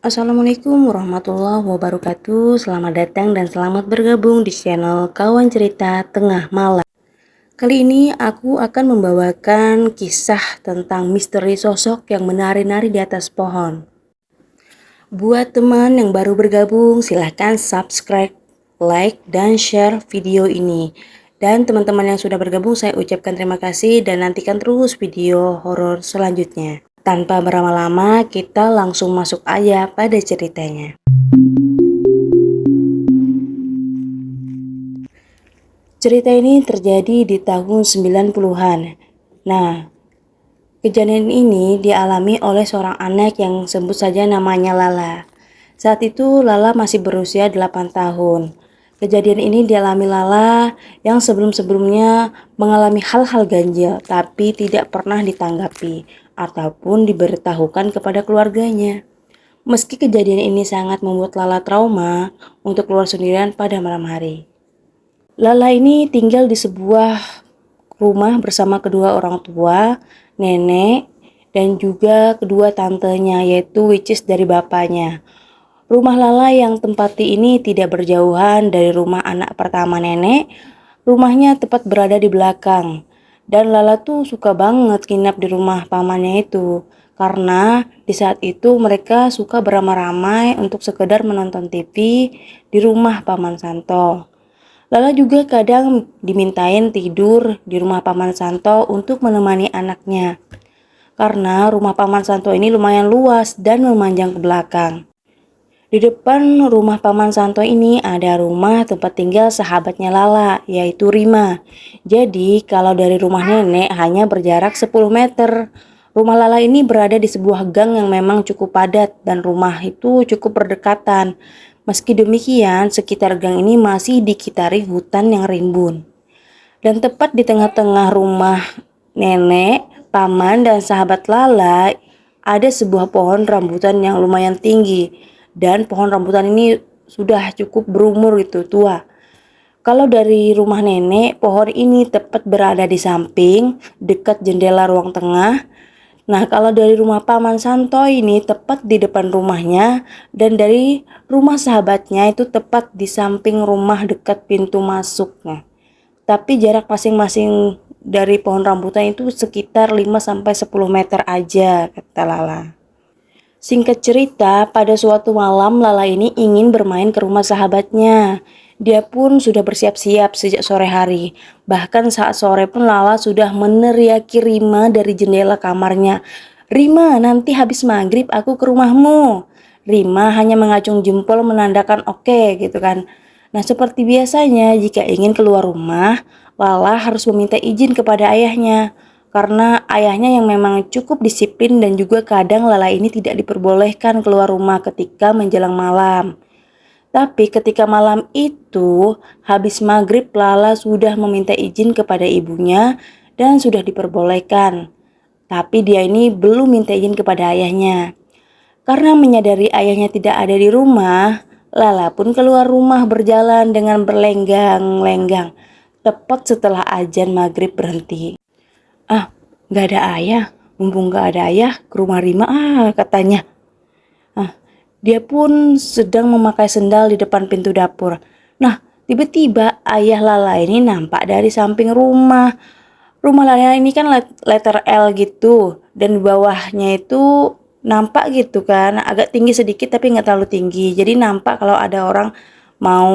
Assalamualaikum warahmatullahi wabarakatuh. Selamat datang dan selamat bergabung di channel Kawan Cerita Tengah Malam. Kali ini aku akan membawakan kisah tentang misteri sosok yang menari-nari di atas pohon. Buat teman yang baru bergabung, silahkan subscribe, like, dan share video ini. Dan teman-teman yang sudah bergabung, saya ucapkan terima kasih dan nantikan terus video horor selanjutnya. Tanpa berlama-lama, kita langsung masuk aja pada ceritanya. Cerita ini terjadi di tahun 90-an. Nah, kejadian ini dialami oleh seorang anak yang sebut saja namanya Lala. Saat itu Lala masih berusia 8 tahun. Kejadian ini dialami Lala yang sebelum-sebelumnya mengalami hal-hal ganjil tapi tidak pernah ditanggapi ataupun diberitahukan kepada keluarganya. Meski kejadian ini sangat membuat Lala trauma untuk keluar sendirian pada malam hari. Lala ini tinggal di sebuah rumah bersama kedua orang tua, nenek, dan juga kedua tantenya yaitu which is dari bapaknya. Rumah Lala yang tempati ini tidak berjauhan dari rumah anak pertama nenek. Rumahnya tepat berada di belakang. Dan Lala tuh suka banget nginap di rumah pamannya itu. Karena di saat itu mereka suka beramai-ramai untuk sekedar menonton TV di rumah Paman Santo. Lala juga kadang dimintain tidur di rumah Paman Santo untuk menemani anaknya. Karena rumah Paman Santo ini lumayan luas dan memanjang ke belakang. Di depan rumah Paman Santo ini ada rumah tempat tinggal sahabatnya Lala, yaitu Rima. Jadi kalau dari rumah nenek hanya berjarak 10 meter. Rumah Lala ini berada di sebuah gang yang memang cukup padat dan rumah itu cukup berdekatan. Meski demikian, sekitar gang ini masih dikitari hutan yang rimbun. Dan tepat di tengah-tengah rumah nenek, paman, dan sahabat Lala ada sebuah pohon rambutan yang lumayan tinggi. Dan pohon rambutan ini sudah cukup berumur itu tua. Kalau dari rumah nenek, pohon ini tepat berada di samping, dekat jendela ruang tengah. Nah, kalau dari rumah Paman Santo ini tepat di depan rumahnya, dan dari rumah sahabatnya itu tepat di samping rumah dekat pintu masuknya. Tapi jarak masing-masing dari pohon rambutan itu sekitar 5-10 meter aja, kata Lala. Singkat cerita, pada suatu malam Lala ini ingin bermain ke rumah sahabatnya. Dia pun sudah bersiap-siap sejak sore hari. Bahkan saat sore pun Lala sudah meneriaki Rima dari jendela kamarnya. "Rima, nanti habis maghrib aku ke rumahmu." Rima hanya mengacung jempol menandakan oke gitu kan. Nah, seperti biasanya jika ingin keluar rumah, Lala harus meminta izin kepada ayahnya. Karena ayahnya yang memang cukup disiplin dan juga kadang Lala ini tidak diperbolehkan keluar rumah ketika menjelang malam. Tapi ketika malam itu, habis maghrib Lala sudah meminta izin kepada ibunya dan sudah diperbolehkan. Tapi dia ini belum minta izin kepada ayahnya. Karena menyadari ayahnya tidak ada di rumah, Lala pun keluar rumah berjalan dengan berlenggang-lenggang. Tepat setelah azan maghrib berhenti. "Ah, nggak ada ayah. Mumpung nggak ada ayah, ke rumah Rima katanya." Dia pun sedang memakai sendal di depan pintu dapur. Nah, tiba-tiba ayah Lala ini nampak dari samping rumah. Rumah Lala ini kan letter L gitu. Dan di bawahnya itu nampak gitu kan. Agak tinggi sedikit tapi nggak terlalu tinggi. Jadi nampak kalau ada orang mau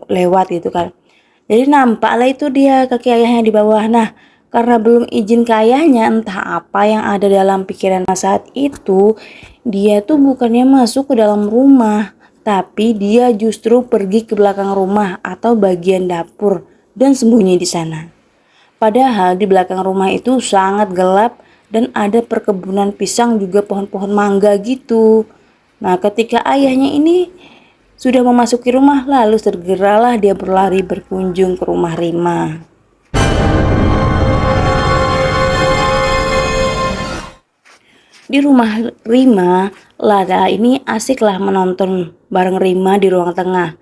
lewat gitu kan. Jadi nampaklah itu dia kaki ayahnya di bawah. Nah, karena belum izin ke ayahnya, entah apa yang ada dalam pikiran saat itu, dia tuh bukannya masuk ke dalam rumah, tapi dia justru pergi ke belakang rumah atau bagian dapur dan sembunyi di sana. Padahal di belakang rumah itu sangat gelap dan ada perkebunan pisang juga pohon-pohon mangga gitu. Nah, ketika ayahnya ini sudah memasuki rumah, lalu segeralah dia berlari berkunjung ke rumah Rima. Di rumah Rima, Lala ini asiklah menonton bareng Rima di ruang tengah.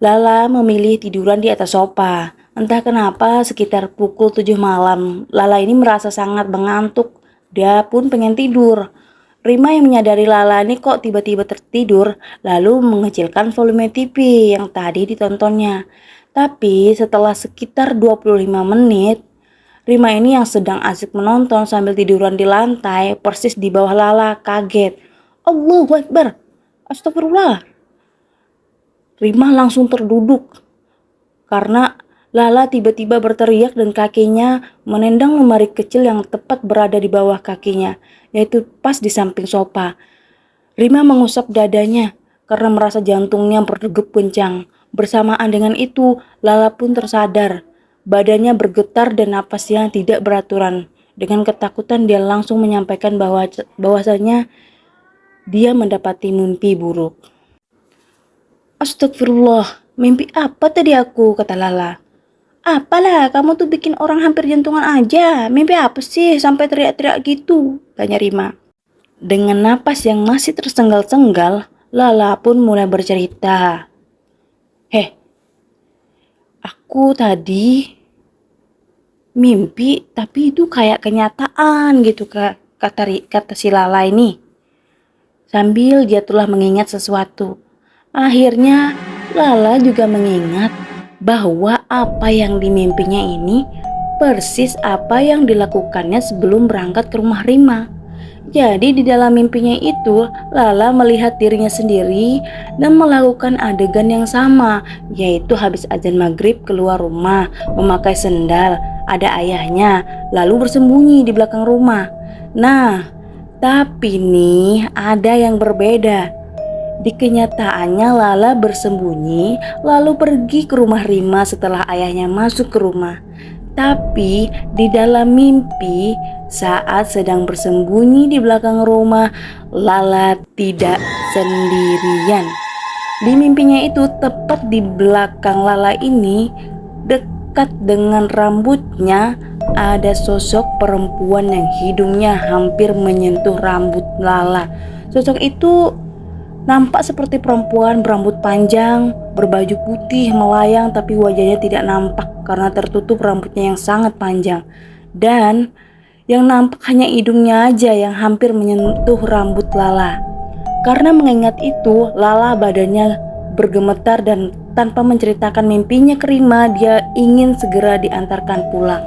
Lala memilih tiduran di atas sofa. Entah kenapa sekitar pukul 7 malam, Lala ini merasa sangat mengantuk. Dia pun pengen tidur. Rima yang menyadari Lala ini kok tiba-tiba tertidur, lalu mengecilkan volume TV yang tadi ditontonnya. Tapi setelah sekitar 25 menit, Rima ini yang sedang asik menonton sambil tiduran di lantai, persis di bawah Lala, kaget. Allahu Akbar, astagfirullah. Rima langsung terduduk karena Lala tiba-tiba berteriak dan kakinya menendang lemari kecil yang tepat berada di bawah kakinya, yaitu pas di samping sofa. Rima mengusap dadanya karena merasa jantungnya berdegup kencang. Bersamaan dengan itu, Lala pun tersadar. Badannya bergetar dan napasnya tidak beraturan. Dengan ketakutan dia langsung menyampaikan bahwasanya dia mendapati mimpi buruk. Astagfirullah, mimpi apa tadi aku, kata Lala. Apalah, kamu tuh bikin orang hampir jantungan aja. Mimpi apa sih sampai teriak-teriak gitu? Tanya Rima. Dengan napas yang masih tersenggal-senggal, Lala pun mulai bercerita. Aku tadi mimpi tapi itu kayak kenyataan gitu, kata si Lala ini. Sambil dia telah mengingat sesuatu. Akhirnya Lala juga mengingat bahwa apa yang dimimpinya ini persis apa yang dilakukannya sebelum berangkat ke rumah Rima. Jadi di dalam mimpinya itu Lala melihat dirinya sendiri dan melakukan adegan yang sama, yaitu habis azan maghrib keluar rumah memakai sendal, ada ayahnya, lalu bersembunyi di belakang rumah. Nah, tapi nih ada yang berbeda. Di kenyataannya Lala bersembunyi lalu pergi ke rumah Rima setelah ayahnya masuk ke rumah. Tapi di dalam mimpi saat sedang bersembunyi di belakang rumah, Lala tidak sendirian. Di mimpinya itu tepat di belakang Lala ini, dekat dengan rambutnya, ada sosok perempuan yang hidungnya hampir menyentuh rambut Lala. Sosok itu nampak seperti perempuan berambut panjang, berbaju putih melayang, tapi wajahnya tidak nampak karena tertutup rambutnya yang sangat panjang. Dan yang nampak hanya hidungnya aja yang hampir menyentuh rambut Lala. Karena mengingat itu, Lala badannya bergemetar dan tanpa menceritakan mimpinya ke Rima, dia ingin segera diantarkan pulang.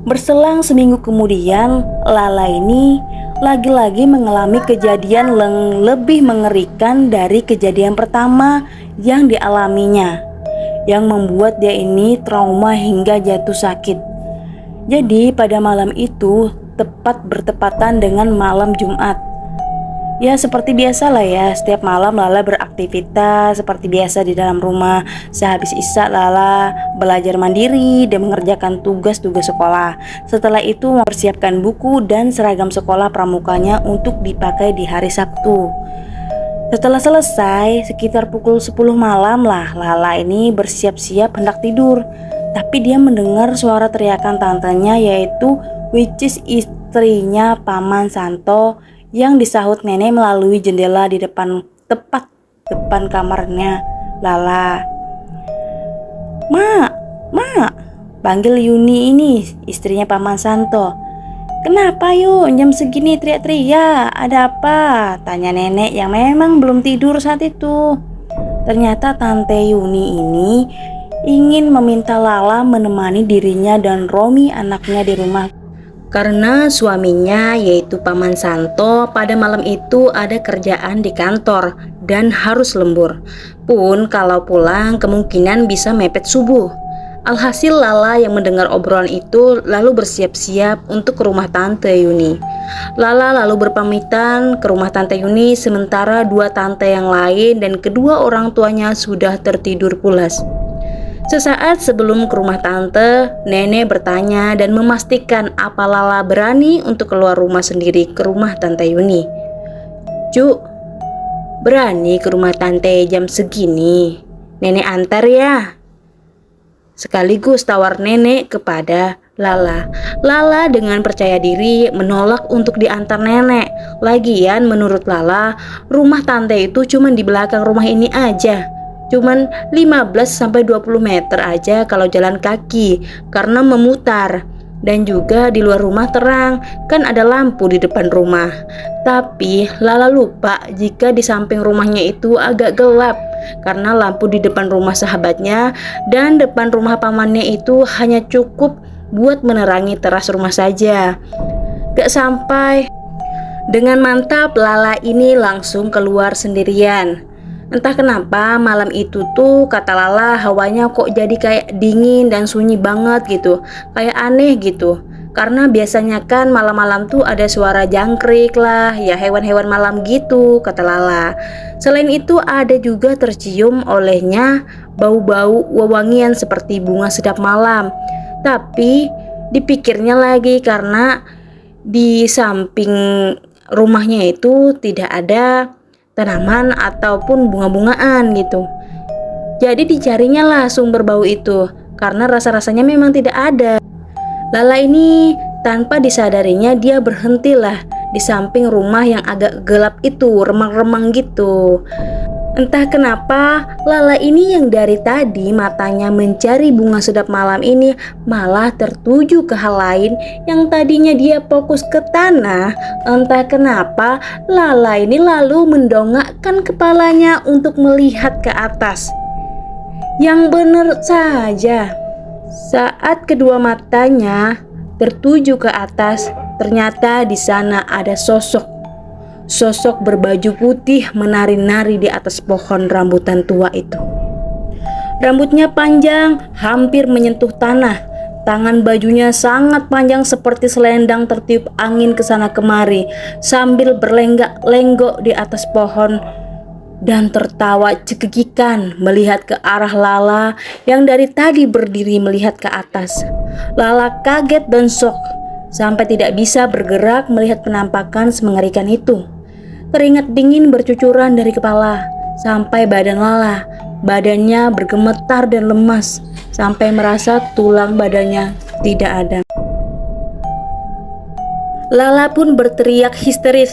Berselang seminggu kemudian, Lala ini lagi-lagi mengalami kejadian yang lebih mengerikan dari kejadian pertama yang dialaminya, yang membuat dia ini trauma hingga jatuh sakit. Jadi pada malam itu tepat bertepatan dengan malam Jumat. Ya seperti biasa lah ya, setiap malam Lala beraktivitas seperti biasa di dalam rumah. Sehabis isya Lala belajar mandiri dan mengerjakan tugas-tugas sekolah. Setelah itu mempersiapkan buku dan seragam sekolah pramukanya untuk dipakai di hari Sabtu. Setelah selesai, sekitar pukul 10 malam lah Lala ini bersiap-siap hendak tidur. Tapi dia mendengar suara teriakan tantenya, yaitu which is istrinya Paman Santo, yang disahut nenek melalui jendela di tepat depan kamarnya Lala. Mak, panggil Yuni ini, istrinya Paman Santo. Kenapa yuk jam segini teriak-teriak? Ada apa? Tanya nenek yang memang belum tidur saat itu. Ternyata Tante Yuni ini ingin meminta Lala menemani dirinya dan Romi anaknya di rumah. Karena suaminya yaitu Paman Santo pada malam itu ada kerjaan di kantor dan harus lembur. Pun kalau pulang kemungkinan bisa mepet subuh. Alhasil Lala yang mendengar obrolan itu lalu bersiap-siap untuk ke rumah Tante Yuni. Lala lalu berpamitan ke rumah Tante Yuni sementara dua tante yang lain dan kedua orang tuanya sudah tertidur pulas. Sesaat sebelum ke rumah tante, nenek bertanya dan memastikan apa Lala berani untuk keluar rumah sendiri ke rumah Tante Yuni. Cuk, berani ke rumah tante jam segini? Nenek antar ya. Sekaligus tawar nenek kepada Lala. Lala dengan percaya diri menolak untuk diantar nenek. Lagian menurut Lala, rumah tante itu cuma di belakang rumah ini aja. Cuman 15-20 meter aja kalau jalan kaki karena memutar. Dan juga di luar rumah terang, kan ada lampu di depan rumah. Tapi Lala lupa jika di samping rumahnya itu agak gelap karena lampu di depan rumah sahabatnya dan depan rumah pamannya itu hanya cukup buat menerangi teras rumah saja. Gak sampai. Dengan mantap Lala ini langsung keluar sendirian. Entah kenapa malam itu tuh kata Lala hawanya kok jadi kayak dingin dan sunyi banget gitu. Kayak aneh gitu. Karena biasanya kan malam-malam tuh ada suara jangkrik lah, ya hewan-hewan malam gitu kata Lala. Selain itu ada juga tercium olehnya bau-bau wewangian seperti bunga sedap malam. Tapi dipikirnya lagi karena di samping rumahnya itu tidak ada tanaman ataupun bunga-bungaan gitu. Jadi dicarinya lah sumber bau itu karena rasa-rasanya memang tidak ada. Lala ini tanpa disadarinya dia berhentilah di samping rumah yang agak gelap itu, remang-remang gitu. Entah kenapa Lala ini yang dari tadi matanya mencari bunga sedap malam ini malah tertuju ke hal lain yang tadinya dia fokus ke tanah. Entah kenapa Lala ini lalu mendongakkan kepalanya untuk melihat ke atas. Yang benar saja, saat kedua matanya tertuju ke atas, ternyata di sana ada sosok berbaju putih menari-nari di atas pohon rambutan tua itu. Rambutnya panjang, hampir menyentuh tanah. Tangan bajunya sangat panjang seperti selendang tertiup angin kesana kemari sambil berlenggak-lenggok di atas pohon dan tertawa cekikikan melihat ke arah Lala yang dari tadi berdiri melihat ke atas. Lala kaget dan shock sampai tidak bisa bergerak melihat penampakan semengerikan itu. Keringat dingin bercucuran dari kepala sampai badan Lala. Badannya bergemetar dan lemas sampai merasa tulang badannya tidak ada. Lala pun berteriak histeris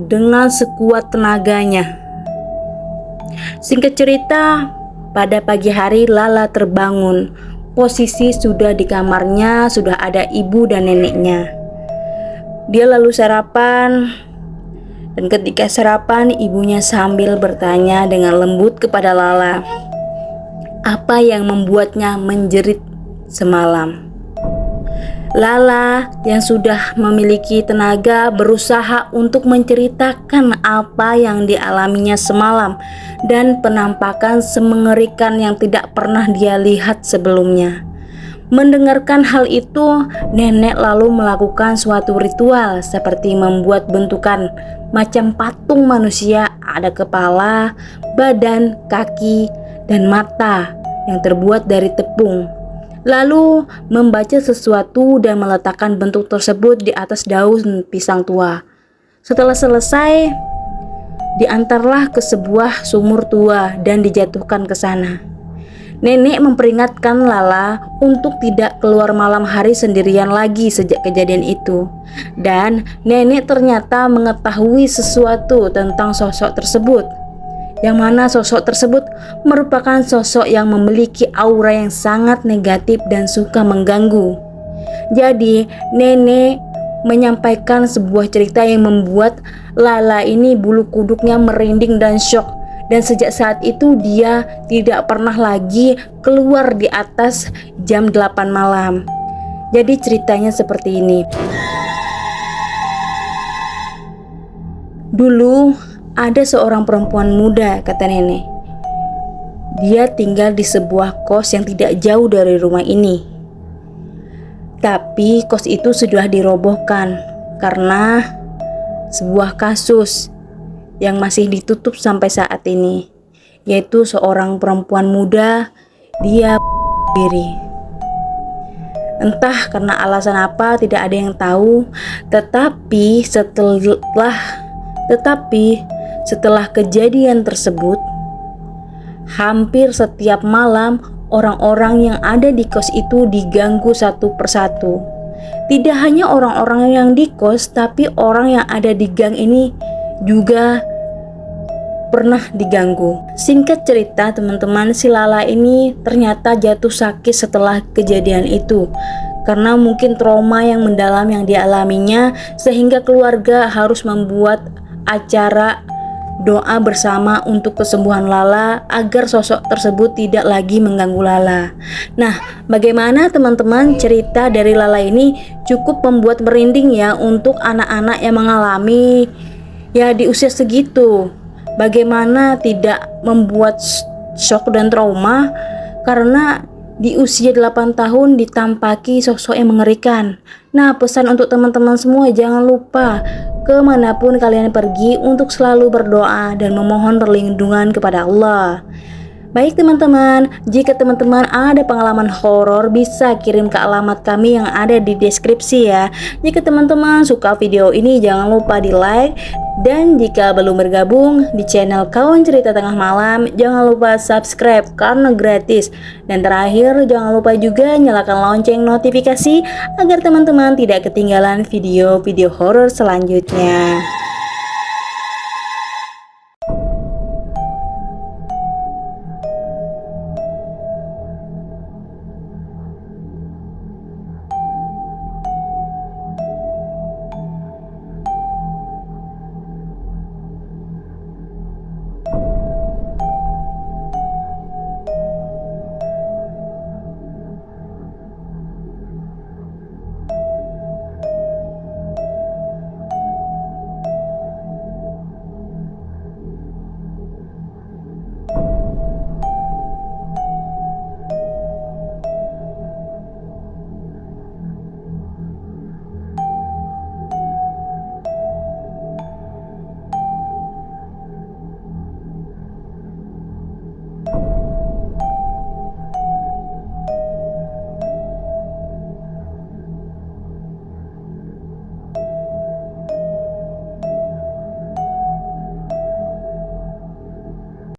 dengan sekuat tenaganya. Singkat cerita, pada pagi hari Lala terbangun. Posisi sudah di kamarnya, sudah ada ibu dan neneknya. Dia lalu sarapan, dan ketika sarapan ibunya sambil bertanya dengan lembut kepada Lala, apa yang membuatnya menjerit semalam. Lala yang sudah memiliki tenaga berusaha untuk menceritakan apa yang dialaminya semalam dan penampakan semengerikan yang tidak pernah dia lihat sebelumnya. Mendengarkan hal itu, nenek lalu melakukan suatu ritual seperti membuat bentukan macam patung manusia, ada kepala, badan, kaki, dan mata yang terbuat dari tepung. Lalu membaca sesuatu dan meletakkan bentuk tersebut di atas daun pisang tua. Setelah selesai, diantarlah ke sebuah sumur tua dan dijatuhkan ke sana. Nenek memperingatkan Lala untuk tidak keluar malam hari sendirian lagi sejak kejadian itu. Dan nenek ternyata mengetahui sesuatu tentang sosok tersebut. Yang mana sosok tersebut merupakan sosok yang memiliki aura yang sangat negatif dan suka mengganggu. Jadi nenek menyampaikan sebuah cerita yang membuat Lala ini bulu kuduknya merinding dan syok. Dan sejak saat itu dia tidak pernah lagi keluar di atas jam 8 malam. Jadi ceritanya seperti ini. Dulu ada seorang perempuan muda, kata nenek. Dia tinggal di sebuah kos yang tidak jauh dari rumah ini. Tapi kos itu sudah dirobohkan karena sebuah kasus yang masih ditutup sampai saat ini, yaitu seorang perempuan muda dia diri. Entah karena alasan apa tidak ada yang tahu, tetapi setelah kejadian tersebut, hampir setiap malam orang-orang yang ada di kos itu diganggu satu persatu. Tidak hanya orang-orang yang di kos, tapi orang yang ada di gang ini juga pernah diganggu. Singkat cerita teman-teman, si Lala ini ternyata jatuh sakit setelah kejadian itu. Karena mungkin trauma yang mendalam yang dialaminya, sehingga keluarga harus membuat acara doa bersama untuk kesembuhan Lala agar sosok tersebut tidak lagi mengganggu Lala. Nah, bagaimana teman-teman, cerita dari Lala ini cukup membuat merinding ya untuk anak-anak yang mengalami ya di usia segitu. Bagaimana tidak membuat shock dan trauma karena di usia 8 tahun ditampaki sosok yang mengerikan. Nah, pesan untuk teman-teman semua, jangan lupa kemanapun kalian pergi untuk selalu berdoa dan memohon perlindungan kepada Allah. Baik teman-teman, jika teman-teman ada pengalaman horor bisa kirim ke alamat kami yang ada di deskripsi ya. Jika teman-teman suka video ini jangan lupa di like, dan jika belum bergabung di channel Kawan Cerita Tengah Malam jangan lupa subscribe karena gratis. Dan terakhir jangan lupa juga nyalakan lonceng notifikasi agar teman-teman tidak ketinggalan video-video horor selanjutnya.